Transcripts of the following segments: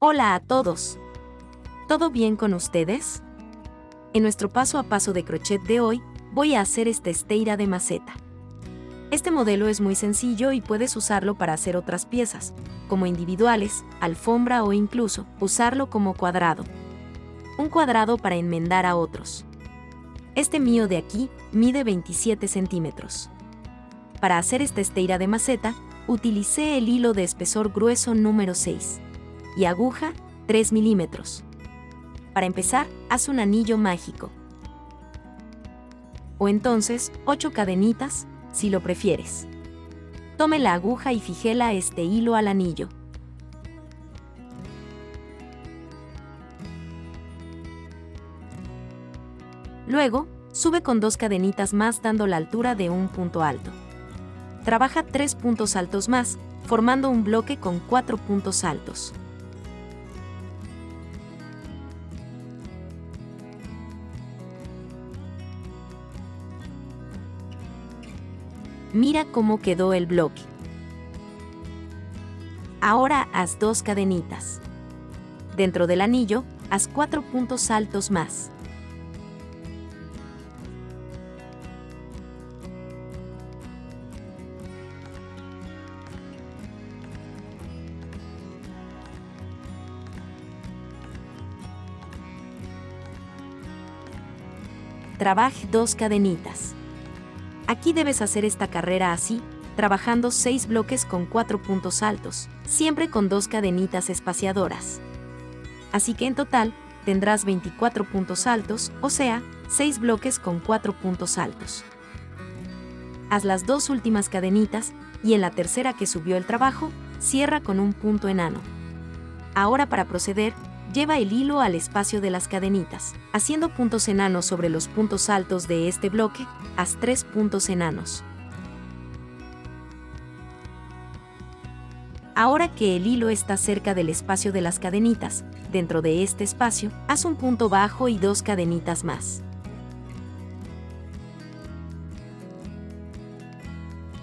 Hola a todos. ¿Todo bien con ustedes? En nuestro paso a paso de crochet de hoy, voy a hacer esta esteira de maceta. Este modelo es muy sencillo y puedes usarlo para hacer otras piezas, como individuales, alfombra o incluso usarlo como cuadrado. Un cuadrado para enmendar a otros. Este mío de aquí mide 27 centímetros. Para hacer esta esteira de maceta, utilicé el hilo de espesor grueso número 6 y aguja 3 milímetros. Para empezar, haz un anillo mágico. O entonces, 8 cadenitas, si lo prefieres. Tome la aguja y fijela este hilo al anillo. Luego, sube con 2 cadenitas más dando la altura de un punto alto. Trabaja 3 puntos altos más, formando un bloque con 4 puntos altos. Mira cómo quedó el bloque. Ahora haz 2 cadenitas. Dentro del anillo, haz 4 puntos altos más. Trabaje 2 cadenitas. Aquí debes hacer esta carrera así, trabajando 6 bloques con 4 puntos altos, siempre con 2 cadenitas espaciadoras. Así que en total, tendrás 24 puntos altos, o sea, 6 bloques con 4 puntos altos. Haz las 2 últimas cadenitas, y en la tercera que subió el trabajo, cierra con un punto enano. Ahora para proceder, lleva el hilo al espacio de las cadenitas, haciendo puntos enanos sobre los puntos altos de este bloque, haz 3 puntos enanos. Ahora que el hilo está cerca del espacio de las cadenitas, dentro de este espacio, haz un punto bajo y 2 cadenitas más.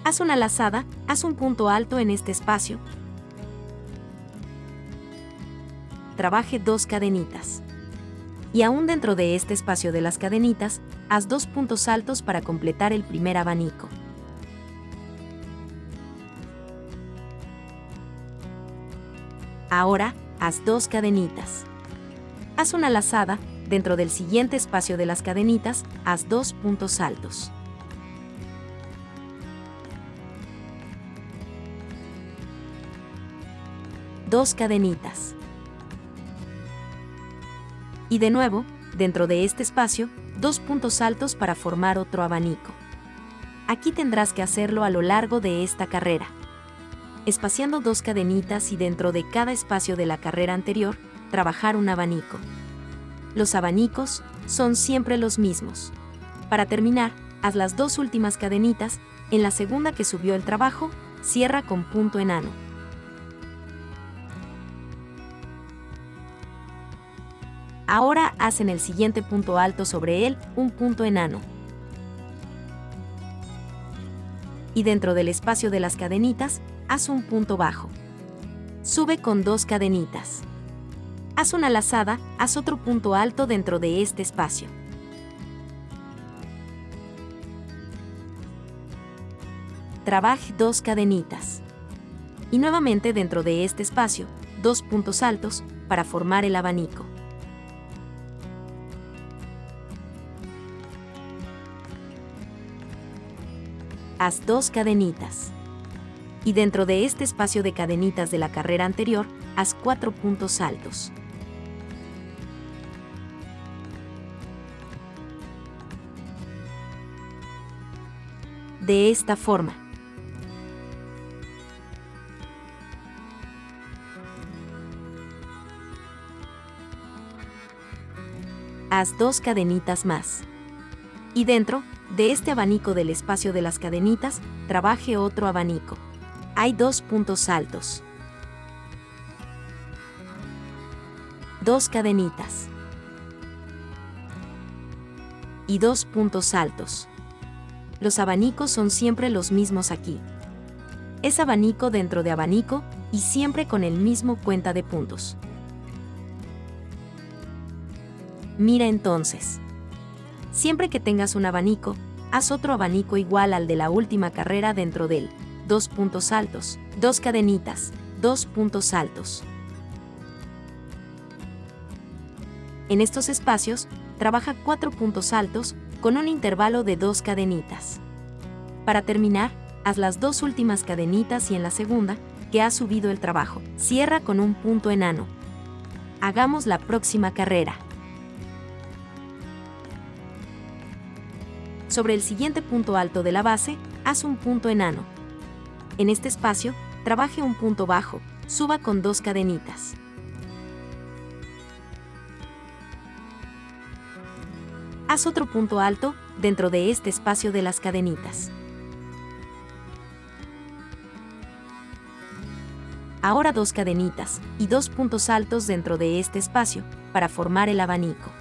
Haz una lazada, haz un punto alto en este espacio. Trabaje 2 cadenitas. Y aún dentro de este espacio de las cadenitas, haz 2 puntos altos para completar el primer abanico. Ahora, haz 2 cadenitas. Haz una lazada, dentro del siguiente espacio de las cadenitas, haz 2 puntos altos. Dos cadenitas. Y de nuevo, dentro de este espacio, 2 puntos altos para formar otro abanico. Aquí tendrás que hacerlo a lo largo de esta carrera. Espaciando 2 cadenitas y dentro de cada espacio de la carrera anterior, trabajar un abanico. Los abanicos son siempre los mismos. Para terminar, haz las 2 últimas cadenitas, en la segunda que subió el trabajo, cierra con punto enano. Ahora haz en el siguiente punto alto sobre él un punto enano. Y dentro del espacio de las cadenitas, haz un punto bajo. Sube con 2 cadenitas. Haz una lazada, haz otro punto alto dentro de este espacio. Trabaje 2 cadenitas. Y nuevamente dentro de este espacio, 2 puntos altos para formar el abanico. Haz 2 cadenitas. Y dentro de este espacio de cadenitas de la carrera anterior, haz 4 puntos altos. De esta forma. Haz 2 cadenitas más. Y dentro de este abanico del espacio de las cadenitas, trabaje otro abanico. Hay 2 puntos altos. 2 cadenitas. Y 2 puntos altos. Los abanicos son siempre los mismos aquí. Es abanico dentro de abanico y siempre con el mismo cuenta de puntos. Mira entonces. Siempre que tengas un abanico, haz otro abanico igual al de la última carrera dentro del 2 puntos altos, 2 cadenitas, 2 puntos altos. En estos espacios, trabaja 4 puntos altos con un intervalo de 2 cadenitas. Para terminar, haz las 2 últimas cadenitas y en la segunda, que has subido el trabajo, cierra con un punto enano. Hagamos la próxima carrera. Sobre el siguiente punto alto de la base, haz un punto enano. En este espacio, trabaje un punto bajo, suba con 2 cadenitas. Haz otro punto alto dentro de este espacio de las cadenitas. Ahora 2 cadenitas y 2 puntos altos dentro de este espacio para formar el abanico.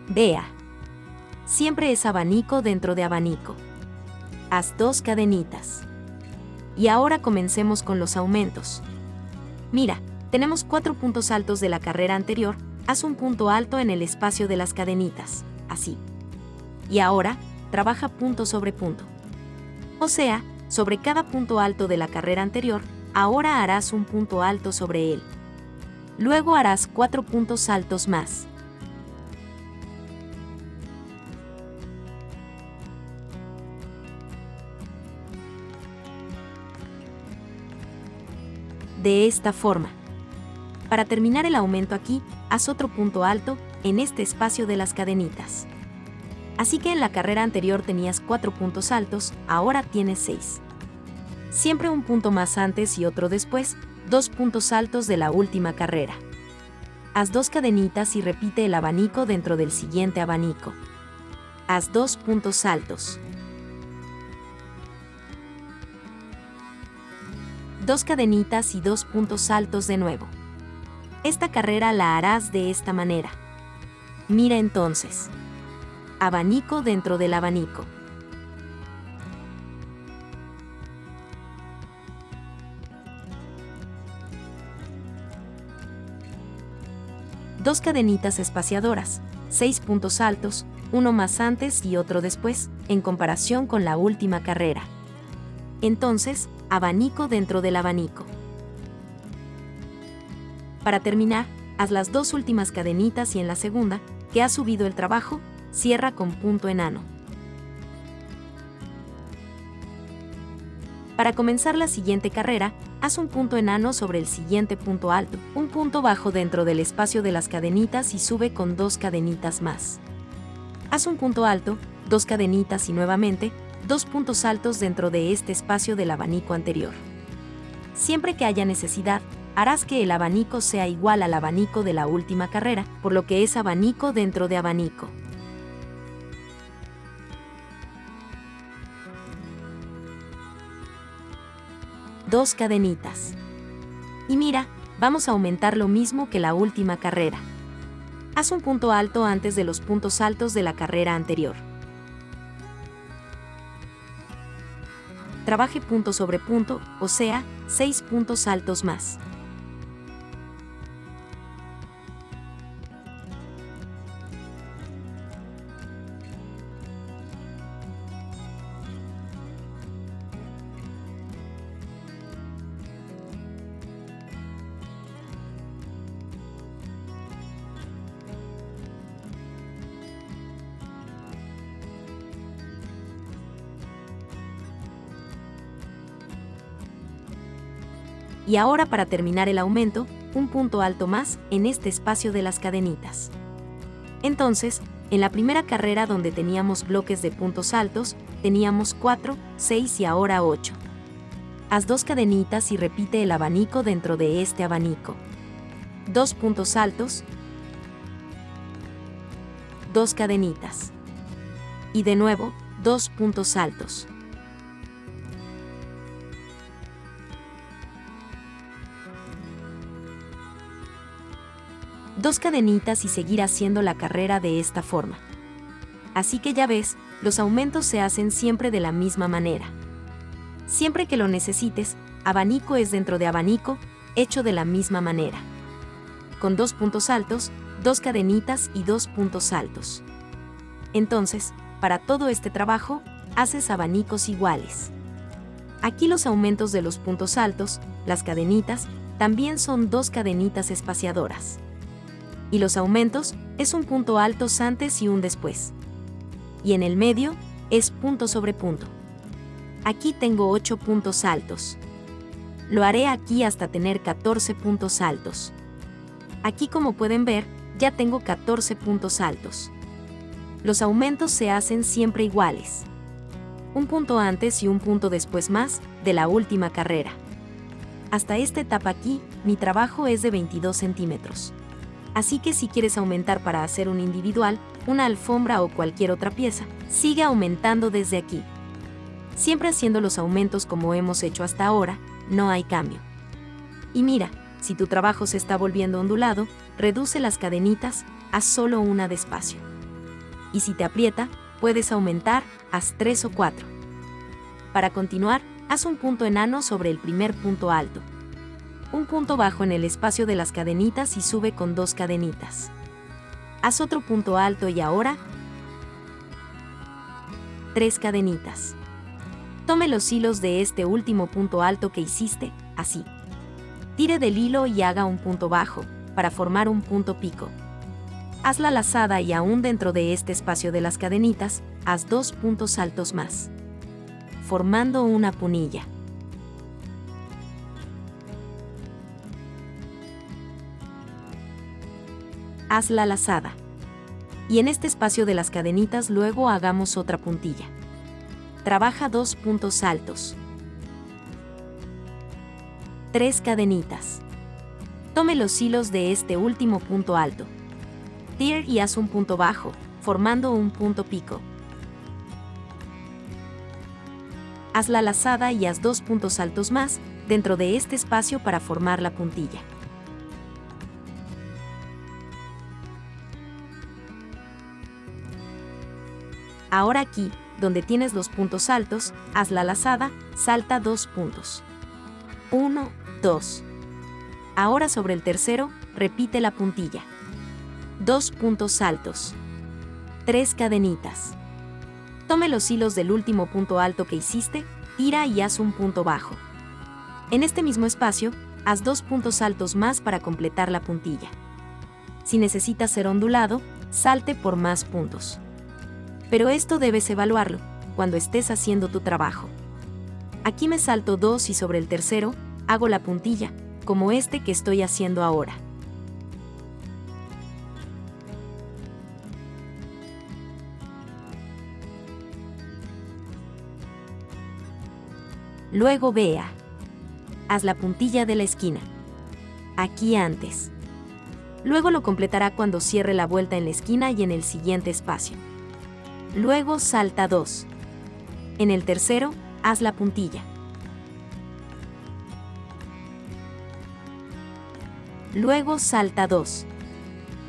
Vea. Siempre es abanico dentro de abanico. Haz 2 cadenitas. Y ahora comencemos con los aumentos. Mira, tenemos 4 puntos altos de la carrera anterior, haz un punto alto en el espacio de las cadenitas, así. Y ahora, trabaja punto sobre punto. O sea, sobre cada punto alto de la carrera anterior, ahora harás un punto alto sobre él. Luego harás 4 puntos altos más. De esta forma. Para terminar el aumento aquí, haz otro punto alto en este espacio de las cadenitas. Así que en la carrera anterior tenías 4 puntos altos, ahora tienes 6. Siempre un punto más antes y otro después, 2 puntos altos de la última carrera. Haz 2 cadenitas y repite el abanico dentro del siguiente abanico. Haz 2 puntos altos. 2 cadenitas y 2 puntos altos de nuevo. Esta carrera la harás de esta manera. Mira entonces. Abanico dentro del abanico. Dos cadenitas espaciadoras, 6 puntos altos, uno más antes y otro después, en comparación con la última carrera. Entonces, abanico dentro del abanico. Para terminar, haz las 2 últimas cadenitas y en la segunda, que has subido el trabajo, cierra con punto enano. Para comenzar la siguiente carrera, haz un punto enano sobre el siguiente punto alto, un punto bajo dentro del espacio de las cadenitas y sube con 2 cadenitas más. Haz un punto alto, 2 cadenitas y nuevamente, 2 puntos altos dentro de este espacio del abanico anterior. Siempre que haya necesidad, harás que el abanico sea igual al abanico de la última carrera, por lo que es abanico dentro de abanico. Dos cadenitas. Y mira, vamos a aumentar lo mismo que la última carrera. Haz un punto alto antes de los puntos altos de la carrera anterior. Trabaje punto sobre punto, o sea, 6 puntos altos más. Y ahora para terminar el aumento, un punto alto más en este espacio de las cadenitas. Entonces, en la primera carrera donde teníamos bloques de puntos altos, teníamos 4, 6 y ahora 8. Haz 2 cadenitas y repite el abanico dentro de este abanico. 2 puntos altos, 2 cadenitas. Y de nuevo, 2 puntos altos. Dos cadenitas y seguir haciendo la carrera de esta forma. Así que ya ves, los aumentos se hacen siempre de la misma manera. Siempre que lo necesites, abanico es dentro de abanico, hecho de la misma manera. Con 2 puntos altos, 2 cadenitas y 2 puntos altos. Entonces, para todo este trabajo, haces abanicos iguales. Aquí los aumentos de los puntos altos, las cadenitas, también son 2 cadenitas espaciadoras. Y los aumentos es un punto altos antes y un después. Y en el medio es punto sobre punto. Aquí tengo 8 puntos altos. Lo haré aquí hasta tener 14 puntos altos. Aquí, como pueden ver, ya tengo 14 puntos altos. Los aumentos se hacen siempre iguales. Un punto antes y un punto después más de la última carrera. Hasta esta etapa aquí, mi trabajo es de 22 centímetros. Así que si quieres aumentar para hacer un individual, una alfombra o cualquier otra pieza, sigue aumentando desde aquí. Siempre haciendo los aumentos como hemos hecho hasta ahora, no hay cambio. Y mira, si tu trabajo se está volviendo ondulado, reduce las cadenitas, haz solo una despacio. Y si te aprieta, puedes aumentar, haz 3 o 4. Para continuar, haz un punto enano sobre el primer punto alto. Un punto bajo en el espacio de las cadenitas y sube con 2 cadenitas. Haz otro punto alto y ahora 3 cadenitas. Tome los hilos de este último punto alto que hiciste, así. Tire del hilo y haga un punto bajo, para formar un punto pico. Haz la lazada y aún dentro de este espacio de las cadenitas, haz 2 puntos altos más, formando una punilla. Haz la lazada. Y en este espacio de las cadenitas luego hagamos otra puntilla. Trabaja 2 puntos altos. 3 cadenitas. Tome los hilos de este último punto alto. Tire y haz un punto bajo, formando un punto pico. Haz la lazada y haz 2 puntos altos más dentro de este espacio para formar la puntilla. Ahora aquí, donde tienes los puntos altos, haz la lazada, salta 2 puntos. 1, 2. Ahora sobre el tercero, repite la puntilla. 2 puntos altos. 3 cadenitas. Tome los hilos del último punto alto que hiciste, tira y haz un punto bajo. En este mismo espacio, haz 2 puntos altos más para completar la puntilla. Si necesitas ser ondulado, salte por más puntos. Pero esto debes evaluarlo cuando estés haciendo tu trabajo. Aquí me salto 2 y sobre el tercero, hago la puntilla, como este que estoy haciendo ahora. Luego vea. Haz la puntilla de la esquina. Aquí antes. Luego lo completará cuando cierre la vuelta en la esquina y en el siguiente espacio. Luego salta 2. En el tercero, haz la puntilla. Luego salta 2.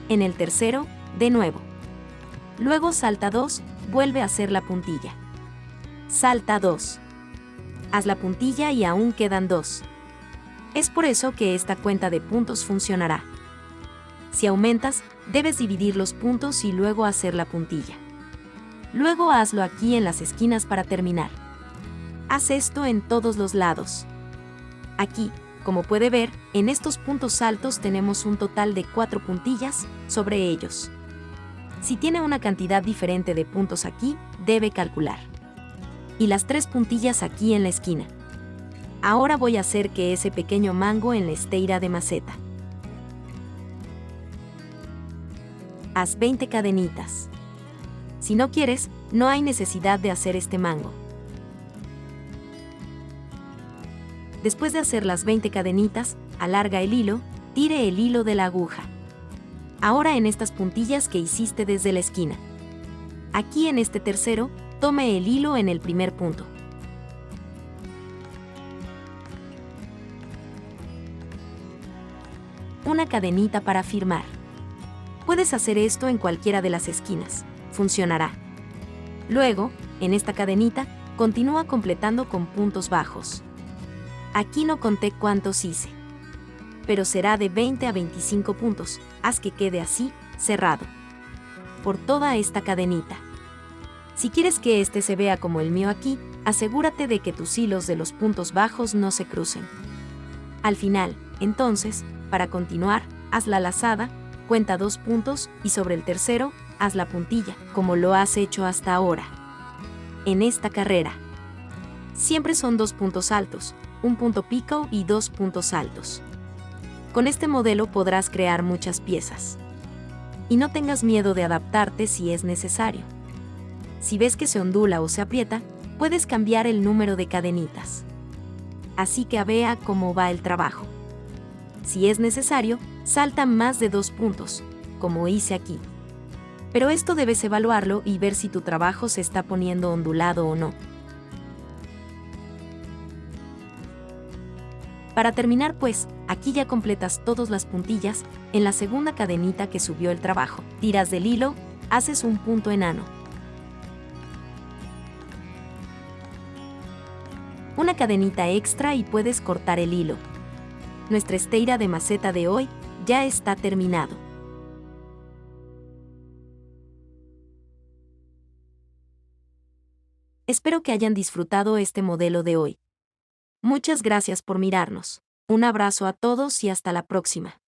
En el tercero, de nuevo. Luego salta 2, vuelve a hacer la puntilla. Salta 2. Haz la puntilla y aún quedan 2. Es por eso que esta cuenta de puntos funcionará. Si aumentas, debes dividir los puntos y luego hacer la puntilla. Luego hazlo aquí en las esquinas para terminar. Haz esto en todos los lados. Aquí, como puede ver, en estos puntos altos tenemos un total de 4 puntillas sobre ellos. Si tiene una cantidad diferente de puntos aquí, debe calcular. Y las 3 puntillas aquí en la esquina. Ahora voy a hacer que ese pequeño mango en la esteira de maceta. Haz 20 cadenitas. Si no quieres, no hay necesidad de hacer este mango. Después de hacer las 20 cadenitas, alarga el hilo, tire el hilo de la aguja. Ahora en estas puntillas que hiciste desde la esquina. Aquí en este tercero, tome el hilo en el primer punto. Una cadenita para firmar. Puedes hacer esto en cualquiera de las esquinas. Funcionará. Luego, en esta cadenita, continúa completando con puntos bajos. Aquí no conté cuántos hice, pero será de 20 a 25 puntos, haz que quede así, cerrado, por toda esta cadenita. Si quieres que este se vea como el mío aquí, asegúrate de que tus hilos de los puntos bajos no se crucen. Al final, entonces, para continuar, haz la lazada, cuenta 2 puntos y sobre el tercero, haz la puntilla, como lo has hecho hasta ahora. En esta carrera, siempre son 2 puntos altos, un punto pico y 2 puntos altos. Con este modelo podrás crear muchas piezas. Y no tengas miedo de adaptarte si es necesario. Si ves que se ondula o se aprieta, puedes cambiar el número de cadenitas. Así que vea cómo va el trabajo. Si es necesario, salta más de 2 puntos, como hice aquí. Pero esto debes evaluarlo y ver si tu trabajo se está poniendo ondulado o no. Para terminar pues, aquí ya completas todas las puntillas, en la segunda cadenita que subió el trabajo, tiras del hilo, haces un punto enano. Una cadenita extra y puedes cortar el hilo. Nuestra esteira de maceta de hoy ya está terminado. Espero que hayan disfrutado este modelo de hoy. Muchas gracias por mirarnos. Un abrazo a todos y hasta la próxima.